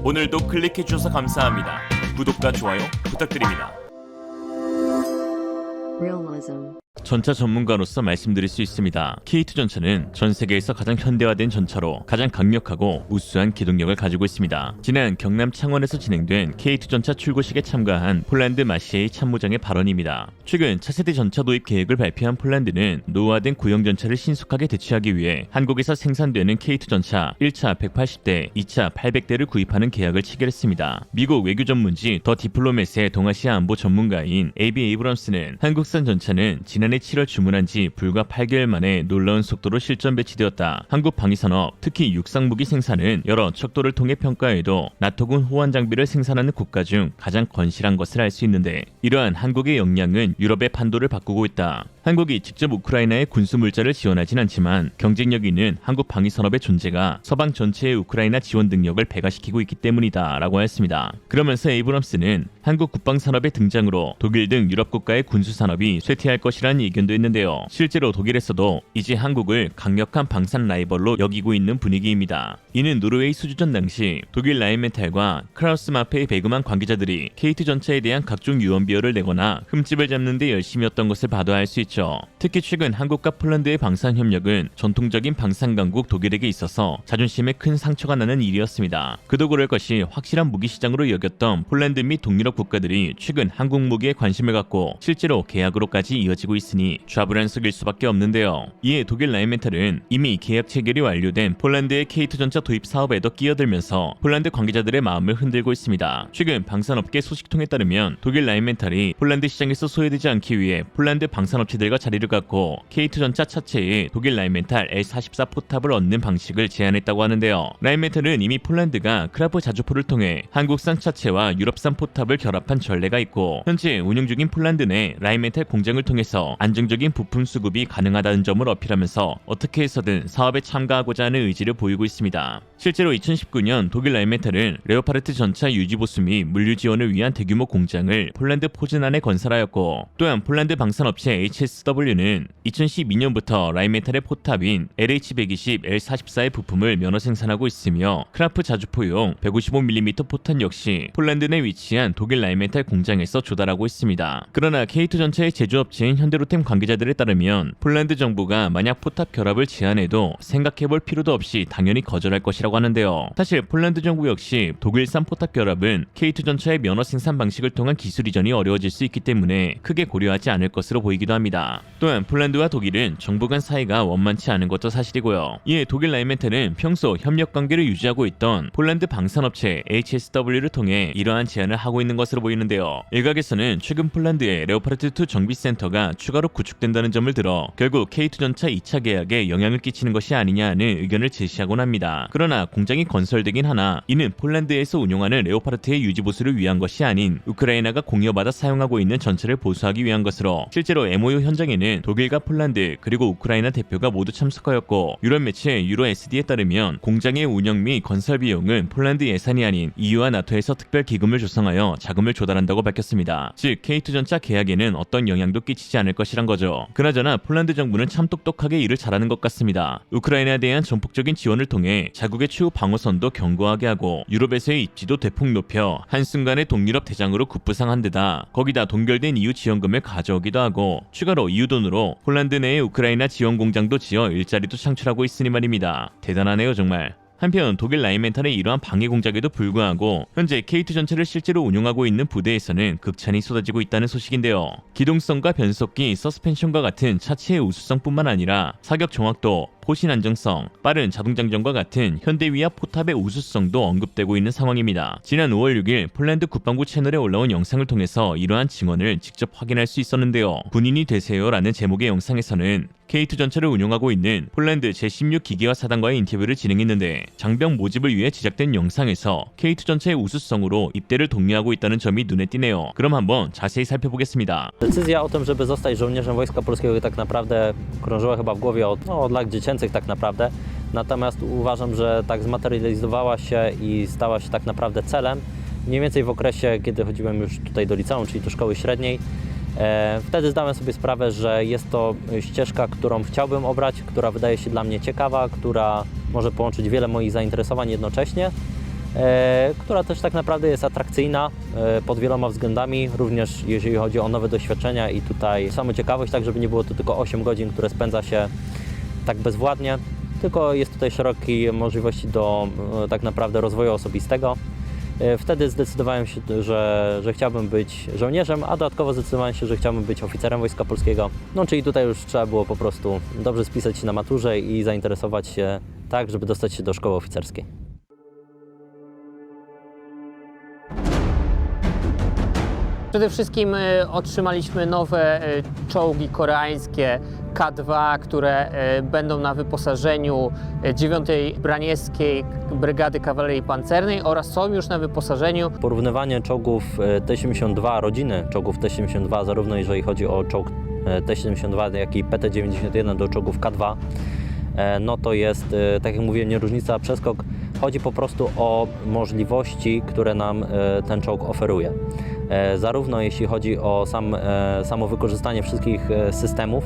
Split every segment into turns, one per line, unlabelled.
오늘도 클릭해주셔서 감사합니다. 구독과 좋아요 부탁드립니다.
Realism.
전차 전문가로서 말씀드릴 수 있습니다. K2 전차는 전 세계에서 가장 현대화된 전차로 가장 강력하고 우수한 기동력을 가지고 있습니다. 지난 경남 창원에서 진행된 K2 전차 출고식에 참가한 폴란드 마시에이 참모장의 발언입니다. 최근 차세대 전차 도입 계획을 발표한 폴란드는 노후화된 구형 전차를 신속하게 대체하기 위해 한국에서 생산되는 K2 전차 1차 180대, 2차 800대를 구입하는 계약을 체결했습니다. 미국 외교 전문지 더 디플로맷의 동아시아 안보 전문가인 AB 에이브럼스는 한국산 전차는 지난해 7월 주문한 지 불과 8개월 만에 놀라운 속도로 실전 배치되었다. 한국 방위산업, 특히 육상무기 생산은 여러 척도를 통해 평가해도 나토군 호환 장비를 생산하는 국가 중 가장 건실한 것을 알 수 있는데, 이러한 한국의 역량은 유럽의 판도를 바꾸고 있다. 한국이 직접 우크라이나에 군수 물자를 지원하진 않지만 경쟁력 있는 한국 방위산업의 존재가 서방 전체의 우크라이나 지원 능력을 배가시키고 있기 때문이다 라고 했습니다. 그러면서 에이브럼스는 한국 국방산업의 등장으로 독일 등 유럽 국가의 군수산업이 쇠퇴할 것이라는 의견도 있는데요. 실제로 독일에서도 이제 한국을 강력한 방산 라이벌로 여기고 있는 분위기입니다. 이는 노르웨이 수주전 당시 독일 라인메탈과 크라우스 마페의 배그만 관계자들이 K2 전차에 대한 각종 유언비어를 내거나 흠집을 잡는 데 열심이었던 것을 봐도 알 수 있죠. 특히 최근 한국과 폴란드의 방산 협력은 전통적인 방산 강국 독일에게 있어서 자존심에 큰 상처가 나는 일이었습니다. 그도 그럴 것이 확실한 무기 시장으로 여겼던 폴란드 및 동유럽 국가들이 최근 한국 무기에 관심을 갖고 실제로 계약으로까지 이어지고 있으니 좌불안석일 수밖에 없는데요. 이에 독일 라인메탈은 이미 계약 체결이 완료된 폴란드의 K2 전차 도입 사업에도 끼어들면서 폴란드 관계자들의 마음을 흔들고 있습니다. 최근 방산업계 소식통에 따르면 독일 라인메탈이 폴란드 시장에서 소외되지 않기 위해 폴란드 방산업체들과 자리를 갖고 K2 전차 차체에 독일 라인메탈 L44 포탑을 얻는 방식을 제안했다고 하는데요. 라인메탈은 이미 폴란드가 크라프 자주포를 통해 한국산 차체와 유럽산 포탑을 결합한 전례가 있고, 현재 운영 중인 폴란드 내 라인메탈 공장을 통해서 안정적인 부품 수급이 가능하다는 점을 어필하면서 어떻게 해서든 사업에 참가하고자 하는 의지를 보이고 있습니다. 실제로 2019년 독일 라인메탈은 레오파르트 전차 유지 보수 및 물류 지원을 위한 대규모 공장을 폴란드 포즈난에 건설하였고, 또한 폴란드 방산업체 HSW는 2012년부터 라인메탈의 포탑인 LH120 L44의 부품을 면허 생산하고 있으며, 크라프 자주포용 155mm 포탄 역시 폴란드 내 위치한 독일 라인메탈 공장에서 조달하고 있습니다. 그러나 K2 전차의 제조업체인 현대로템 관계자들에 따르면 폴란드 정부가 만약 포탑 결합을 제안해도 생각해볼 필요도 없이 당연히 거절할 것이라고 하는데요. 사실 폴란드 정부 역시 독일산 포탑 결합은 K2 전차의 면허 생산 방식을 통한 기술 이전이 어려워질 수 있기 때문에 크게 고려하지 않을 것으로 보이기도 합니다. 또한 폴란드와 독일은 정부 간 사이가 원만치 않은 것도 사실이고요. 이에 독일 라인메탈은 평소 협력 관계를 유지하고 있던 폴란드 방산업체 HSW를 통해 이러한 제안을 하고 있는 것으로 보이는데요. 일각에서는 최근 폴란드의 레오파르트2 정비센터가 추가로 구축된다는 점을 들어 결국 K2 전차 2차 계약에 영향을 끼치는 것이 아니냐는 의견을 제시하곤 합니다. 그러나 공장이 건설되긴 하나 이는 폴란드에서 운용하는 레오파르트의 유지 보수를 위한 것이 아닌 우크라이나가 공여받아 사용하고 있는 전차를 보수하기 위한 것으로, 실제로 MOU 현장에는 독일과 폴란드 그리고 우크라이나 대표가 모두 참석하였고, 유럽 매체 유로 SD에 따르면 공장의 운영 및 건설 비용은 폴란드 예산이 아닌 EU와 나토에서 특별 기금을 조성하여 자금을 조달한다고 밝혔습니다. 즉 K2 전차 계약에는 어떤 영향도 끼치지 않을 것이란 거죠. 그나저나 폴란드 정부는 참 똑똑하게 일을 잘하는 것 같습니다. 우크라이나에 대한 전폭적인 지원을 통해 자국의 추후 방어선도 견고하게 하고 유럽에서의 입지도 대폭 높여 한순간에 동유럽 대장으로 급부상한 데다 거기다 동결된 EU 지원금을 가져오기도 하고, 추가로 EU 돈으로 폴란드 내에 우크라이나 지원 공장도 지어 일자리도 창출하고 있으니 말입니다. 대단하네요 정말. 한편 독일 라인메탈의 이러한 방해 공작에도 불구하고 현재 K2 전차를 실제로 운용하고 있는 부대에서는 극찬이 쏟아지고 있다는 소식인데요. 기동성과 변속기, 서스펜션과 같은 차체의 우수성뿐만 아니라 사격 정확도, 포신 안정성, 빠른 자동 장전과 같은 현대위와 포탑의 우수성도 언급되고 있는 상황입니다. 지난 5월 6일 폴란드 국방부 채널에 올라온 영상을 통해서 이러한 증언을 직접 확인할 수 있었는데요. 군인이 되세요 라는 제목의 영상에서는 K2 전차를 운용하고 있는 폴란드 제16 기계화 사단과의 인터뷰를 진행했는데, 장병 모집을 위해 제작된 영상에서 K2 전차의 우수성으로 입대를 독려하고 있다는 점이 눈에 띄네요. 그럼 한번 자세히 살펴보겠습니다.
Decyzja o tym, żeby zostać żołnierzem Wojska Polskiego tak naprawdę krążyła chyba w głowie od lat dziecięcych tak naprawdę. Natomiast uważam, że tak zmaterializowała się i stała się tak naprawdę celem mniej więcej w okresie, kiedy chodziłem już tutaj do liceum, czyli do szkoły średniej. Wtedy zdałem sobie sprawę, że jest to ścieżka, którą chciałbym obrać, która wydaje się dla mnie ciekawa, która może połączyć wiele moich zainteresowań jednocześnie. która też tak naprawdę jest atrakcyjna pod wieloma względami, również jeżeli chodzi o nowe doświadczenia i tutaj samą ciekawość, tak żeby nie było to tylko 8 godzin, które spędza się tak bezwładnie, tylko jest tutaj szerokie możliwości do tak naprawdę rozwoju osobistego. Wtedy zdecydowałem się, że chciałbym być żołnierzem, a dodatkowo zdecydowałem się, że chciałbym być oficerem Wojska Polskiego. No czyli tutaj już trzeba było po prostu dobrze spisać się na maturze i zainteresować się tak, żeby dostać się do szkoły oficerskiej.
Przede wszystkim otrzymaliśmy nowe czołgi koreańskie K2, które będą na wyposażeniu 9. Braniewskiej Brygady Kawalerii Pancernej oraz są już na wyposażeniu.
Porównywanie czołgów T-72, rodziny czołgów T-72, zarówno jeżeli chodzi o czołg T-72, jak i PT-91 do czołgów K2, no to jest, tak jak mówiłem, nie różnica, a przeskok. Chodzi po prostu o możliwości, które nam ten czołg oferuje. Zarówno jeśli chodzi o samo wykorzystanie wszystkich systemów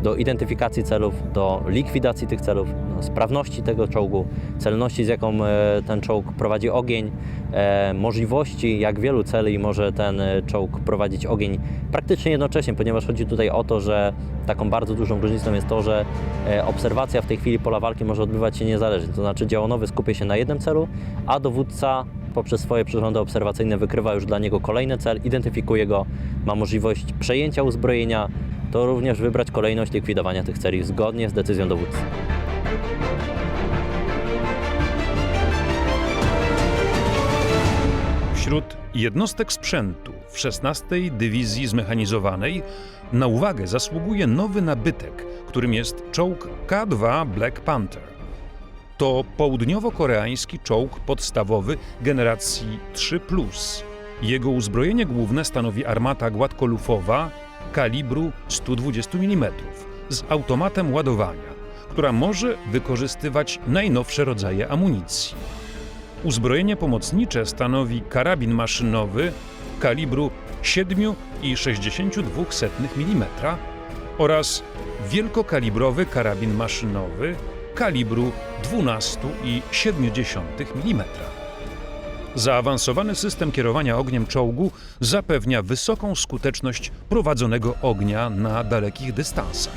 do identyfikacji celów, do likwidacji tych celów, sprawności tego czołgu, celności, z jaką ten czołg prowadzi ogień, możliwości, jak wielu celi może ten czołg prowadzić ogień praktycznie jednocześnie, ponieważ chodzi tutaj o to, że taką bardzo dużą różnicą jest to, że obserwacja w tej chwili pola walki może odbywać się niezależnie, to znaczy działonowy skupia się na jednym celu, a dowódca poprzez swoje przyrządy obserwacyjne wykrywa już dla niego kolejny cel, identyfikuje go, ma możliwość przejęcia uzbrojenia, to również wybrać kolejność likwidowania tych celi zgodnie z decyzją dowódcy.
Wśród jednostek sprzętu w 16. Dywizji Zmechanizowanej na uwagę zasługuje nowy nabytek, którym jest czołg K2 Black Panther. To południowo-koreański czołg podstawowy generacji 3+. Jego uzbrojenie główne stanowi armata gładkolufowa kalibru 120 mm z automatem ładowania, która może wykorzystywać najnowsze rodzaje amunicji. Uzbrojenie pomocnicze stanowi karabin maszynowy kalibru 7,62 mm oraz wielkokalibrowy karabin maszynowy kalibru 12,7 mm. Zaawansowany system kierowania ogniem czołgu zapewnia wysoką skuteczność prowadzonego ognia na dalekich dystansach.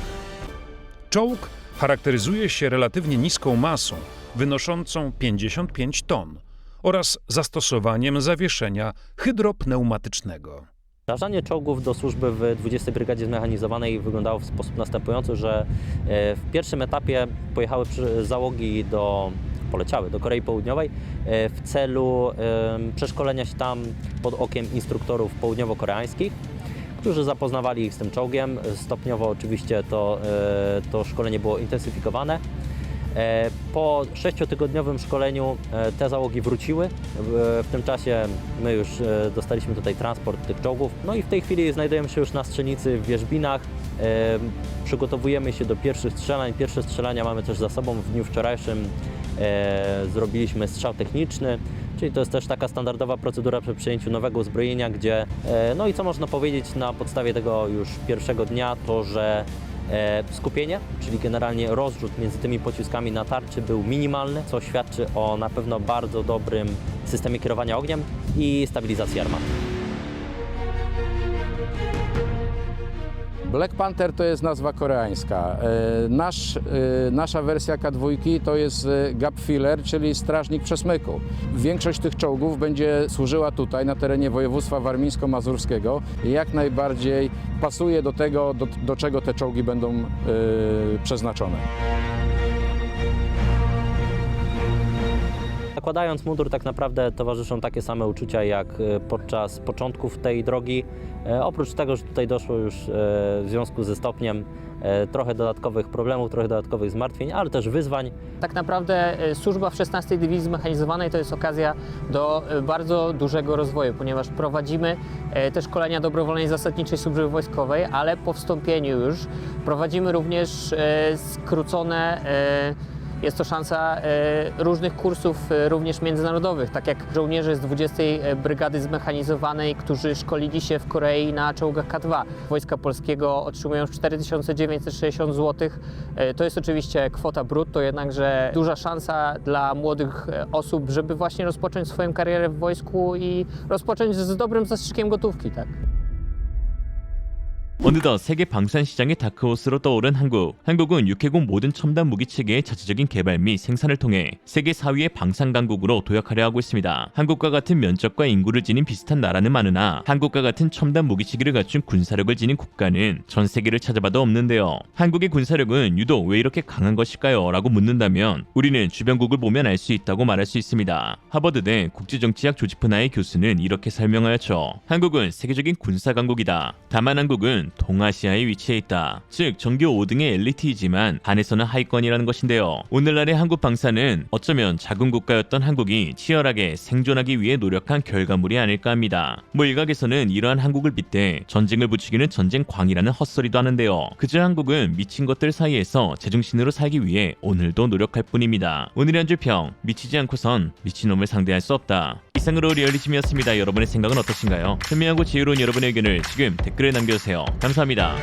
Czołg charakteryzuje się relatywnie niską masą, wynoszącą 55 ton, oraz zastosowaniem zawieszenia hydropneumatycznego.
Wdrażanie czołgów do służby w 20. Brygadzie Zmechanizowanej wyglądało w sposób następujący, że w pierwszym etapie poleciały do Korei Południowej w celu przeszkolenia się tam pod okiem instruktorów południowo-koreańskich, którzy zapoznawali ich z tym czołgiem. Stopniowo oczywiście to szkolenie było intensyfikowane. Po 6-tygodniowym szkoleniu te załogi wróciły. W tym czasie my już dostaliśmy tutaj transport tych czołgów. No i w tej chwili znajdujemy się już na strzelnicy w Wierzbinach. Przygotowujemy się do pierwszych strzelań. Pierwsze strzelania mamy też za sobą. W dniu wczorajszym zrobiliśmy strzał techniczny, czyli to jest też taka standardowa procedura przy przyjęciu nowego uzbrojenia, gdzie, no i co można powiedzieć na podstawie tego już pierwszego dnia, to że skupienie, czyli generalnie rozrzut między tymi pociskami na tarczy był minimalny, co świadczy o na pewno bardzo dobrym systemie kierowania ogniem i stabilizacji armaty.
Black Panther to jest nazwa koreańska. Nasza wersja K2 to jest gap filler, czyli strażnik przesmyku. Większość tych czołgów będzie służyła tutaj, na terenie województwa warmińsko-mazurskiego i jak najbardziej pasuje do tego, do czego te czołgi będą przeznaczone.
Zakładając mundur, tak naprawdę towarzyszą takie same uczucia jak podczas początków tej drogi. Oprócz tego, że tutaj doszło już w związku ze stopniem trochę dodatkowych problemów, trochę dodatkowych zmartwień, ale też wyzwań.
Tak naprawdę służba w 16. Dywizji Zmechanizowanej to jest okazja do bardzo dużego rozwoju, ponieważ prowadzimy te szkolenia dobrowolnej zasadniczej służby wojskowej, ale po wstąpieniu już prowadzimy również skrócone jest to szansa różnych kursów, również międzynarodowych, tak jak żołnierze z 20. Brygady Zmechanizowanej, którzy szkolili się w Korei na czołgach K2. Wojska Polskiego otrzymują 4960 zł. To jest oczywiście kwota brutto, jednakże duża szansa dla młodych osób, żeby właśnie rozpocząć swoją karierę w wojsku i rozpocząć z dobrym zastrzykiem gotówki, tak.
어느덧 세계 방산 시장의 다크호스로 떠오른 한국. 한국은 육해공 모든 첨단 무기 체계의 자체적인 개발 및 생산을 통해 세계 4위의 방산 강국으로 도약하려 하고 있습니다. 한국과 같은 면적과 인구를 지닌 비슷한 나라는 많으나 한국과 같은 첨단 무기치기를 갖춘 군사력을 지닌 국가는 전 세계를 찾아봐도 없는데요. 한국의 군사력은 유독 왜 이렇게 강한 것일까요? 라고 묻는다면 우리는 주변국을 보면 알 수 있다고 말할 수 있습니다. 하버드대 국제정치학 조지프나의 교수는 이렇게 설명하였죠. 한국은 세계적인 군사 강국이다. 다만 한국은 동아시아에 위치해 있다. 즉 전교 5등의 엘리트이지만 반에서는 하위권이라는 것인데요. 오늘날의 한국 방산은 어쩌면 작은 국가였던 한국이 치열하게 생존하기 위해 노력한 결과물이 아닐까 합니다. 일각에서는 이러한 한국을 빗대 전쟁을 부추기는 전쟁광이라는 헛소리도 하는데요. 그저 한국은 미친 것들 사이에서 제정신으로 살기 위해 오늘도 노력할 뿐입니다. 오늘의 한 줄 평, 미치지 않고선 미친놈을 상대할 수 없다. 이상으로 리얼리즘이었습니다. 여러분의 생각은 어떠신가요? 현명하고 지혜로운 여러분의 의견을 지금 댓글에 남겨주세요. 감사합니다.